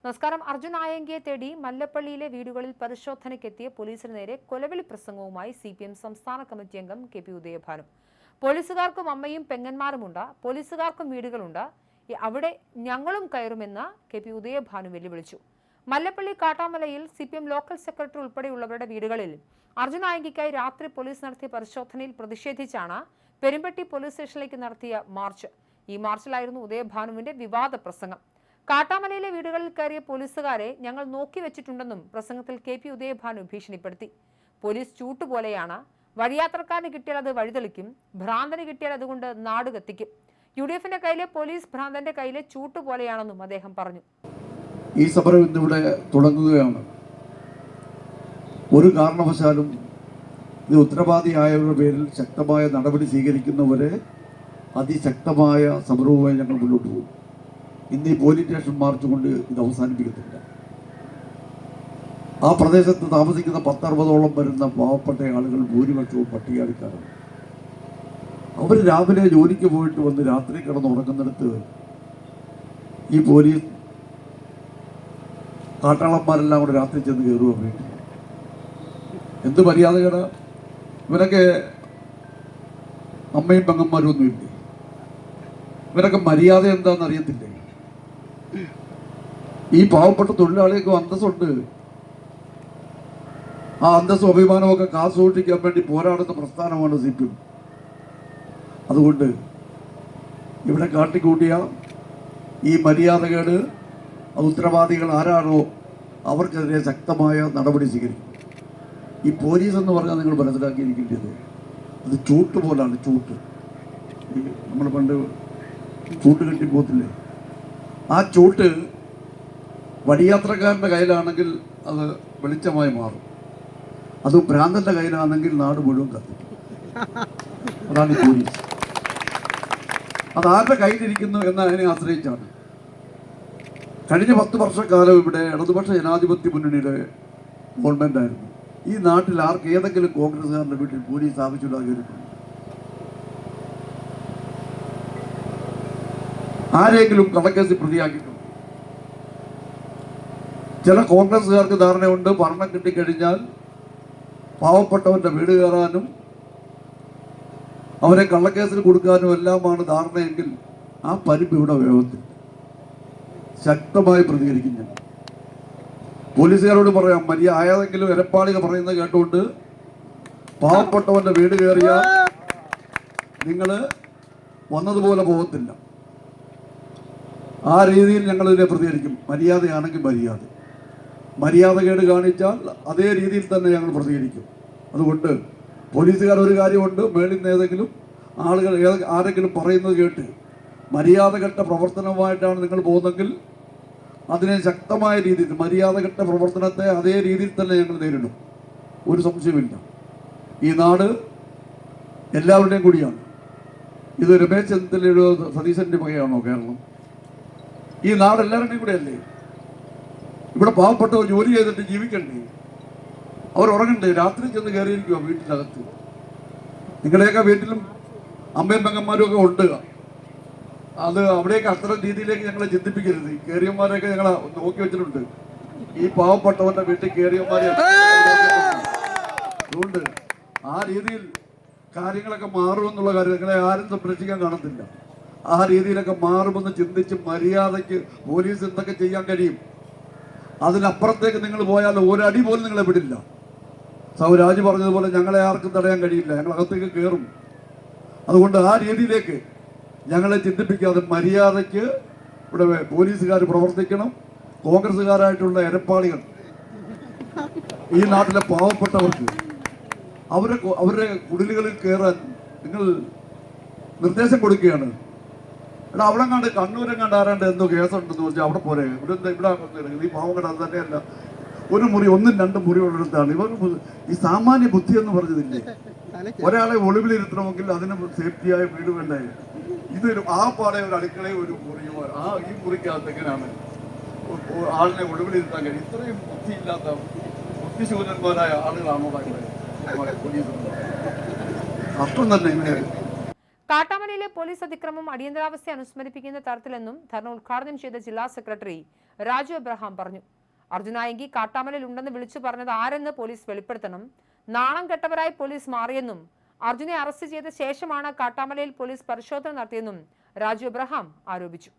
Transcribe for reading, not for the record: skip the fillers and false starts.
നമസ്കാരം. അർജുൻ ആയങ്കിയെ തേടി മല്ലപ്പള്ളിയിലെ വീടുകളിൽ പരിശോധനയ്ക്കെത്തിയ പോലീസിന് നേരെ കൊലവിളി പ്രസംഗവുമായി CPM സംസ്ഥാന കമ്മിറ്റി അംഗം KP ഉദയഭാനു. പോലീസുകാർക്കും അമ്മയും പെങ്ങന്മാരുമുണ്ട്, പോലീസുകാർക്കും വീടുകളുണ്ട്, അവിടെ ഞങ്ങളും കയറുമെന്ന് KP ഉദയഭാനു വെല്ലുവിളിച്ചു. മല്ലപ്പള്ളി കാട്ടാമലയിൽ CPM ലോക്കൽ സെക്രട്ടറി ഉൾപ്പെടെയുള്ളവരുടെ വീടുകളിൽ അർജുൻ ആയങ്കിക്കായി രാത്രി പോലീസ് നടത്തിയ പരിശോധനയിൽ പ്രതിഷേധിച്ചാണ് പെരുമ്പട്ടി പോലീസ് സ്റ്റേഷനിലേക്ക് നടത്തിയ മാർച്ച്. ഈ മാർച്ചിലായിരുന്നു ഉദയഭാനുവിന്റെ വിവാദ പ്രസംഗം. കാട്ടാമലയിലെ വീടുകളിൽ കയറിയ പോലീസുകാരെ ഞങ്ങൾ നോക്കി വെച്ചിട്ടുണ്ടെന്നും പ്രസംഗത്തിൽ KP ഉദയഭാനു ഭീഷണിപ്പെടുത്തി. പോലീസ് ചൂട്ടുപോലെയാണ്, വഴിയാത്രക്കാരന് കിട്ടിയാൽ അത് വഴിതെളിക്കും, ഭ്രാന്തന് കിട്ടിയാൽ അതുകൊണ്ട് നാട് കത്തിക്കും. UDFന്റെ കയ്യിലെ പോലീസ് ഭ്രാന്തന്റെ കയ്യിലെ ചൂട്ടുപോലെയാണെന്നും അദ്ദേഹം പറഞ്ഞു. ഈ സമരം ഇന്നിവിടെ തുടങ്ങുകയാണ്. ഒരു കാരണവശാലും ഇത് ഉത്തരവാദിയായവരുടെ പേരിൽ ശക്തമായ നടപടി സ്വീകരിക്കുന്നവരെ അതിശക്തമായ സമരവുമായി ഞങ്ങൾ മുന്നോട്ട് പോകും. ഇന്ന് ഈ പോലീസ് സ്റ്റേഷൻ മാർച്ച് കൊണ്ട് ഇത് അവസാനിപ്പിക്കത്തില്ല. ആ പ്രദേശത്ത് താമസിക്കുന്ന 10-60ഓളം വരുന്ന പാവപ്പെട്ട ആളുകൾ ഭൂരിപക്ഷവും പട്ടികജാതിക്കാരാണ്. അവർ രാവിലെ ജോലിക്ക് പോയിട്ട് വന്ന് രാത്രി കിടന്നുറങ്ങുന്നിടത്ത് ഈ പോലീസ് കാട്ടാളന്മാരെല്ലാം കൂടെ രാത്രി ചെന്ന് കയറുക വീട്ടിൽ. എന്ത് മര്യാദകേട്! ഇവരൊക്കെ അമ്മയും പെങ്ങന്മാരും ഒന്നുമില്ലേ? ഇവരൊക്കെ മര്യാദ എന്താണെന്ന് അറിയത്തില്ലേ? ഈ പാവപ്പെട്ട തൊഴിലാളികൾക്ക് അന്തസ്സുണ്ട്. ആ അന്തസ്സും അഭിമാനമൊക്കെ കാസൂക്ഷിക്കാൻ വേണ്ടി പോരാടുന്ന പ്രസ്ഥാനമാണ് CPM. അതുകൊണ്ട് ഇവിടെ കാട്ടിക്കൂട്ടിയ ഈ മര്യാദകേട്, അത് ഉത്തരവാദികൾ ആരാണോ അവർക്കെതിരെ ശക്തമായ നടപടി സ്വീകരിക്കും. ഈ പോലീസ് എന്ന് പറഞ്ഞാൽ നിങ്ങൾ മനസ്സിലാക്കിയിരിക്കേണ്ടത് അത് ചൂട്ട് പോലാണ്. ചൂട്ട് നമ്മൾ പണ്ട് ചൂട്ട് കെട്ടി പോത്തില്ലേ? ആ ചൂട്ട് വഴിയാത്രക്കാരൻ്റെ കയ്യിലാണെങ്കിൽ അത് വെളിച്ചമായി മാറും, അത് ഭ്രാന്തൻ്റെ കയ്യിലാണെങ്കിൽ നാട് മുഴുവൻ കത്തിക്കും. അതാണ് ഈ പോലീസ്. അത് ആരുടെ കയ്യിലിരിക്കുന്നു എന്നതിനെ ആശ്രയിച്ചാണ്. കഴിഞ്ഞ 10 വർഷക്കാലം ഇവിടെ ഇടതുപക്ഷ ജനാധിപത്യ മുന്നണിയുടെ ഗവൺമെന്റ് ആയിരുന്നു. ഈ നാട്ടിൽ ആർക്ക് ഏതെങ്കിലും കോൺഗ്രസ്സുകാരുടെ വീട്ടിൽ പോലീസ് ആവശ്യമില്ലാതെ കയറിയിട്ടുണ്ട്? ആരെങ്കിലും കള്ളക്കേസിൽ പ്രതിയാക്കിയിട്ടുണ്ട്? ചില കോൺഗ്രസ്സുകാർക്ക് ധാരണയുണ്ട്, ഭരണം കിട്ടിക്കഴിഞ്ഞാൽ പാവപ്പെട്ടവന്റെ വീട് കയറാനും അവരെ കള്ളക്കേസിൽ കൊടുക്കാനും എല്ലാമാണ് ധാരണയെങ്കിൽ ആ പരിപ്പ് ഇവിടെ വേഗത്തിൽ ശക്തമായി പ്രതികരിക്കും. ഞാൻ പോലീസുകാരോട് പറയാം, ആയതെങ്കിലും എരപ്പാളിക പറയുന്നത് കേട്ടുകൊണ്ട് പാവപ്പെട്ടവന്റെ വീട് കയറിയാൽ നിങ്ങൾ വന്നതുപോലെ പോകത്തില്ല. ആ രീതിയിൽ ഞങ്ങളിതിനെ പ്രതികരിക്കും. മര്യാദയാണെങ്കിൽ മര്യാദകേട് കാണിച്ചാൽ അതേ രീതിയിൽ തന്നെ ഞങ്ങൾ പ്രതികരിക്കും. അതുകൊണ്ട് പോലീസുകാർ ഒരു കാര്യമുണ്ട്, മേളിൽ നിന്ന് ഏതെങ്കിലും ആളുകൾ ആരെങ്കിലും പറയുന്നത് കേട്ട് മര്യാദഘട്ട പ്രവർത്തനവുമായിട്ടാണ് നിങ്ങൾ പോകുന്നതെങ്കിൽ അതിനെ ശക്തമായ രീതിയിൽ മര്യാദഘട്ട പ്രവർത്തനത്തെ അതേ രീതിയിൽ തന്നെ ഞങ്ങൾ നേരിടും. ഒരു സംശയമില്ല. ഈ നാട് എല്ലാവരുടെയും കൂടിയാണ്. ഇത് രമേശ് ചെന്നിത്തലയുടെ സതീശന്റെ വകയാണോ കേരളം? ഈ നാട് എല്ലാവരുടെയും കൂടെ അല്ലേ? ഇവിടെ പാവപ്പെട്ടവർ ജോലി ചെയ്തിട്ട് ജീവിക്കണ്ടേ? അവർ ഉറങ്ങണ്ടേ? രാത്രി ചെന്ന് കയറിയിരിക്കുക വീട്ടിനകത്ത്. നിങ്ങളുടെയൊക്കെ വീട്ടിലും അമ്മയും പെങ്ങന്മാരും ഒക്കെ ഉണ്ട്. അത് അവിടെയൊക്കെ അത്തരം രീതിയിലേക്ക് ഞങ്ങളെ ചിന്തിപ്പിക്കരുത്. കേറിയന്മാരെയൊക്കെ ഞങ്ങൾ നോക്കി വെച്ചിട്ടുണ്ട്. ഈ പാവപ്പെട്ടവന്റെ വീട്ടിൽ കേറിയന്മാരെ. അതുകൊണ്ട് ആ രീതിയിൽ കാര്യങ്ങളൊക്കെ മാറുമെന്നുള്ള കാര്യം നിങ്ങളെ ആരും സംരക്ഷിക്കാൻ കാണത്തില്ല. ആ രീതിയിലൊക്കെ മാറുമെന്ന് ചിന്തിച്ച് മര്യാദയ്ക്ക് പോലീസ് എന്തൊക്കെ ചെയ്യാൻ കഴിയും അതിനപ്പുറത്തേക്ക് നിങ്ങൾ പോയാൽ ഒരടി പോലും നിങ്ങളെ വിടില്ല. സൗരാജ് പറഞ്ഞതുപോലെ ഞങ്ങളെ ആർക്കും തടയാൻ കഴിയില്ല, ഞങ്ങൾ അകത്തേക്ക് കയറും. അതുകൊണ്ട് ആ രീതിയിലേക്ക് ഞങ്ങളെ ചിന്തിപ്പിക്കാതെ മര്യാദയ്ക്ക് ഇവിടെ പോലീസുകാർ പ്രവർത്തിക്കണം. കോൺഗ്രസ്സുകാരായിട്ടുള്ള എരപ്പാളികൾ ഈ നാട്ടിലെ പാവപ്പെട്ടവർക്ക് അവരുടെ കുടിലുകളിൽ കയറാൻ നിങ്ങൾ നിർദ്ദേശം കൊടുക്കുകയാണ്. എടാ അവിടെ കണ്ട് കണ്ണൂരെങ്ങാണ്ട് ആരാണ്ട് എന്തോ കേസുണ്ടെന്ന് വെച്ചാൽ അവിടെ പോരെ, ഇവിടെ ഈ പാവം കണ്ട അത് തന്നെയല്ല. ഒരു മുറി 1-2 മുറി ഉള്ളിടത്താണ് ഇവർ. ഈ സാമാന്യ ബുദ്ധി എന്ന് പറഞ്ഞതില്ലേ? ഒരാളെ ഒളിവിലിരുത്തണമെങ്കിൽ അതിന് സേഫ്റ്റിയായ വീട് വേണ്ടേ? ഇതൊരു ആ പാടെ ഒരു അടുക്കളയും ഒരു മുറിയോ ഈ മുറിക്കകത്ത് എങ്ങനെയാണ് ആളിനെ ഒളിവിലിരുത്താൻ കഴിയും? ഇത്രയും ബുദ്ധിയില്ലാത്ത ബുദ്ധിശൂന്യന്മാരായ ആളുകളാണോ പോലീസ്? അർത്ഥം തന്നെ ഇങ്ങനെ. കാട്ടാമലയിലെ പോലീസ് അതിക്രമം അടിയന്തരാവസ്ഥ അനുസ്മരിപ്പിക്കുന്ന തരത്തിലെന്നും ധർണ ഉദ്ഘാടനം ചെയ്ത ജില്ലാ സെക്രട്ടറി രാജു എബ്രഹാം പറഞ്ഞു. അർജുനായങ്കി കാട്ടാമലയിൽ ഉണ്ടെന്ന് വിളിച്ചു പറഞ്ഞത് ആരെന്ന് പോലീസ് വെളിപ്പെടുത്തണം. നാണം കെട്ടവരായി പോലീസ് മാറിയെന്നും അർജുനെ അറസ്റ്റ് ചെയ്ത ശേഷമാണ് കാട്ടാമലയിൽ പോലീസ് പരിശോധന നടത്തിയെന്നും രാജു എബ്രഹാം ആരോപിച്ചു.